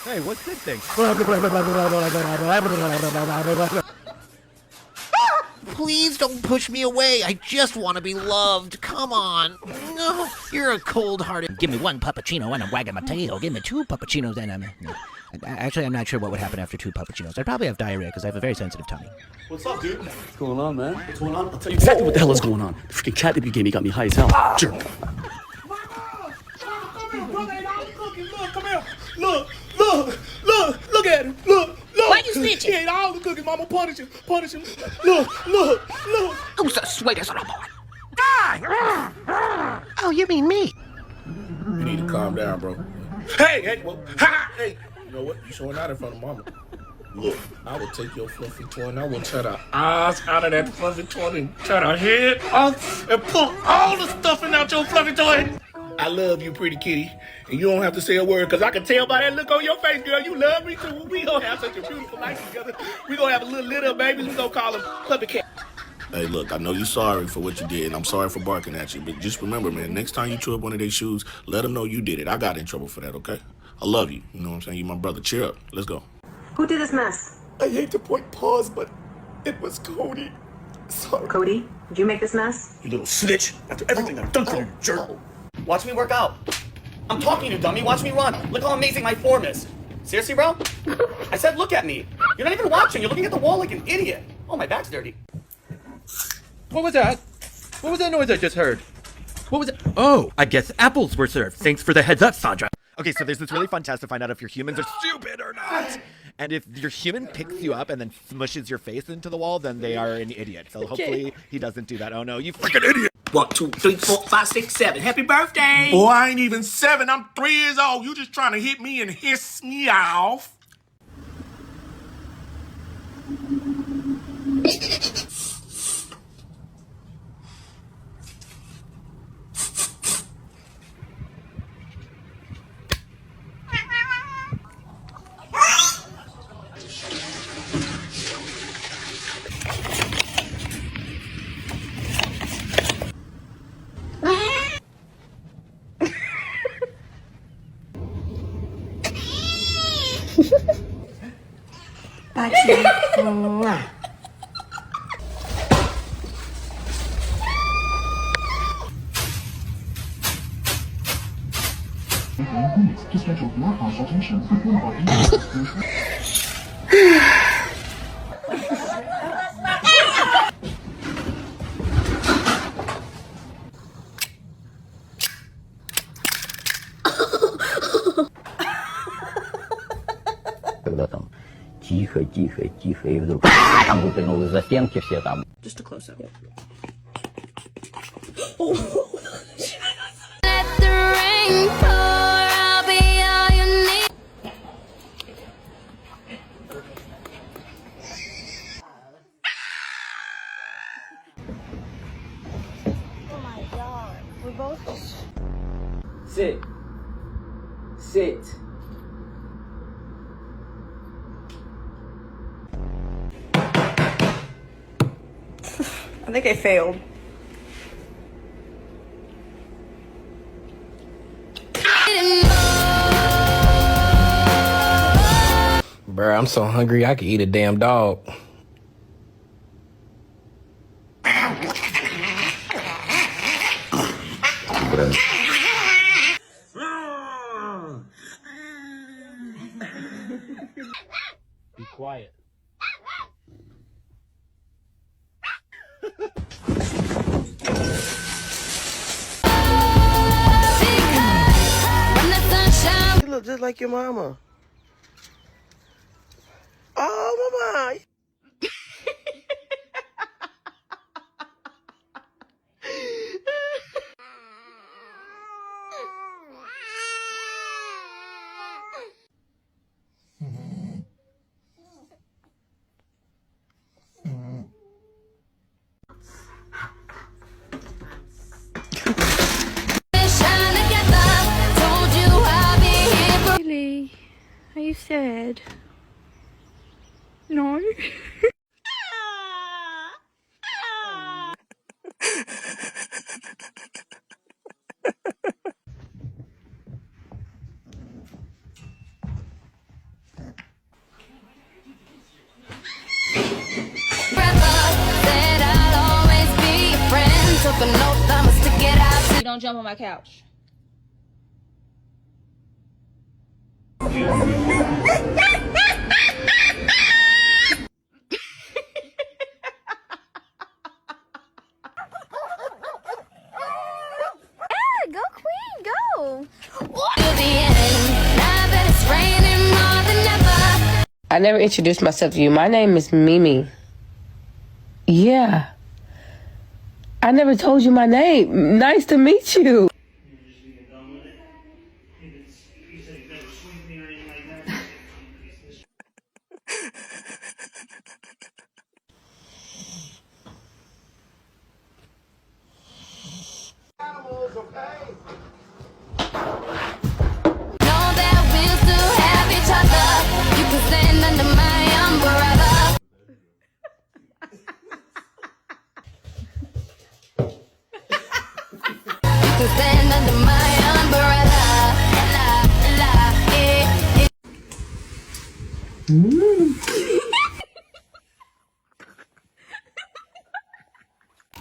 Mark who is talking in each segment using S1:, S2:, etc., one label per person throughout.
S1: Hey, what's this thing?
S2: Please don't push me away. I just want to be loved. Come on. No, you're a cold-hearted.
S3: Give me one puppuccino and I'm wagging my tail. Give me two puppuccinos and I'm... Actually, I'm not sure what would happen after two puppuccinos. I'd probably have diarrhea because I have a very sensitive tummy.
S4: What's up, dude?
S5: What's going on, man?
S4: What's going on? I'll tell you exactly what the hell is going on. The freaking cat that you gave me got me high as hell. Jerk.
S6: Come here, brother. Ain't all the cookies. Look, come here. Look at him. Look.
S3: Why you snitching?
S6: He ate all the cookies, mama. Punish him. Look.
S3: Who's the sweetest little boy?
S2: Oh, you mean me?
S7: You need to calm down, bro. Hey, you know what? You showing out in front of mama. Look, I will take your fluffy toy and I will tear the eyes out of that fluffy toy and tear the head off and pull all the stuffing out your fluffy toy. I love you, pretty kitty, and you don't have to say a word because I can tell by that look on your face, girl. You love me too. We gonna have such a beautiful life together. We gonna have a little litter of babies. We gonna call them puppy cat. Hey, look, I know you're sorry for what you did, and I'm sorry for barking at you, but just remember, man, next time you chew up one of their shoes, let them know you did it. I got in trouble for that, okay? I love you. You know what I'm saying? You my brother. Cheer up. Let's go.
S8: Who did this mess?
S6: I hate to point paws, but it was Cody. Sorry.
S8: Cody, did you make this mess?
S4: You little snitch. After everything I've done for you, jerk. Watch me work out. I'm talking to you, dummy. Watch me run. Look how amazing my form is. Seriously, bro? I said look at me. You're not even watching. You're looking at the wall like an idiot. Oh, my back's dirty.
S1: What was that? What was that noise I just heard? What was it? Oh, I guess apples were served. Thanks for the heads up, Sandra. Okay, so there's this really fun test to find out if your humans are stupid or not. And if your human picks you up and then smushes your face into the wall, then they are an idiot. So hopefully he doesn't do that. Oh no, you freaking idiot!
S2: 1, 2, 3, 4, 5, 6, 7. Happy birthday!
S7: Boy, I ain't even 7. I'm 3 years old. You just trying to hit me and hiss me off.
S5: Когда там тихо, и вдруг там выпрыгнул из-за стенки все там.
S8: Just a close-up.
S9: Oh my god, we're both just...
S5: Sit.
S8: I think I failed.
S10: Bruh, I'm so hungry I could eat a damn dog. Be quiet. You look just like your mama. Oh, mama.
S9: Really? Are you sad? No? You don't jump on my couch.
S11: Go Queen, go!
S12: I never introduced myself to you. My name is Mimi. Yeah. I never told you my name. Nice to meet you.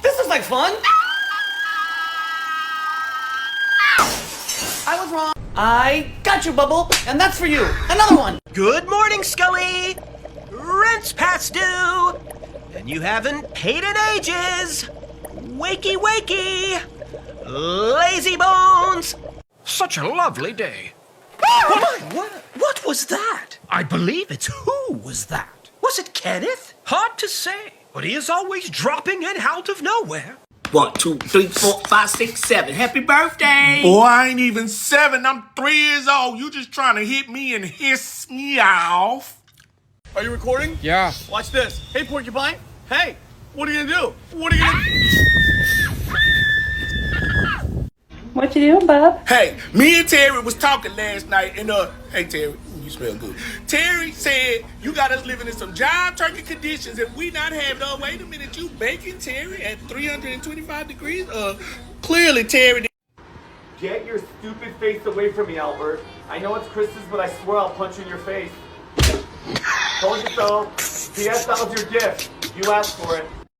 S4: This is like fun. I was wrong. I got you, Bubble, and that's for you. Another one.
S13: Good morning, Scully. Rent's past due, and you haven't paid in ages. Wakey, wakey. Lazy bones.
S14: Such a lovely day.
S13: What was that?
S14: I believe it's who was that?
S13: Was it Kenneth?
S14: Hard to say, but he is always dropping in out of nowhere.
S7: 1, 2, 3, 4, 5, 6, 7. Happy birthday! Boy, I ain't even 7. I'm 3 years old. You just trying to hit me and hiss me off.
S4: Are you recording?
S6: Yeah.
S4: Watch this. Hey, Porcupine. Hey, what are you gonna do? What are you gonna do?
S12: What you doing, Bob?
S7: Hey, me and Terry was talking last night, and hey Terry, you smell good. Terry said you got us living in some job turkey conditions, and we not having. Oh, wait a minute, you baking Terry at 325 degrees? Clearly Terry.
S4: Get your stupid face away from me, Albert. I know it's Christmas, but I swear I'll punch you in your face. Told you so. P.S. That was your gift. You asked for it.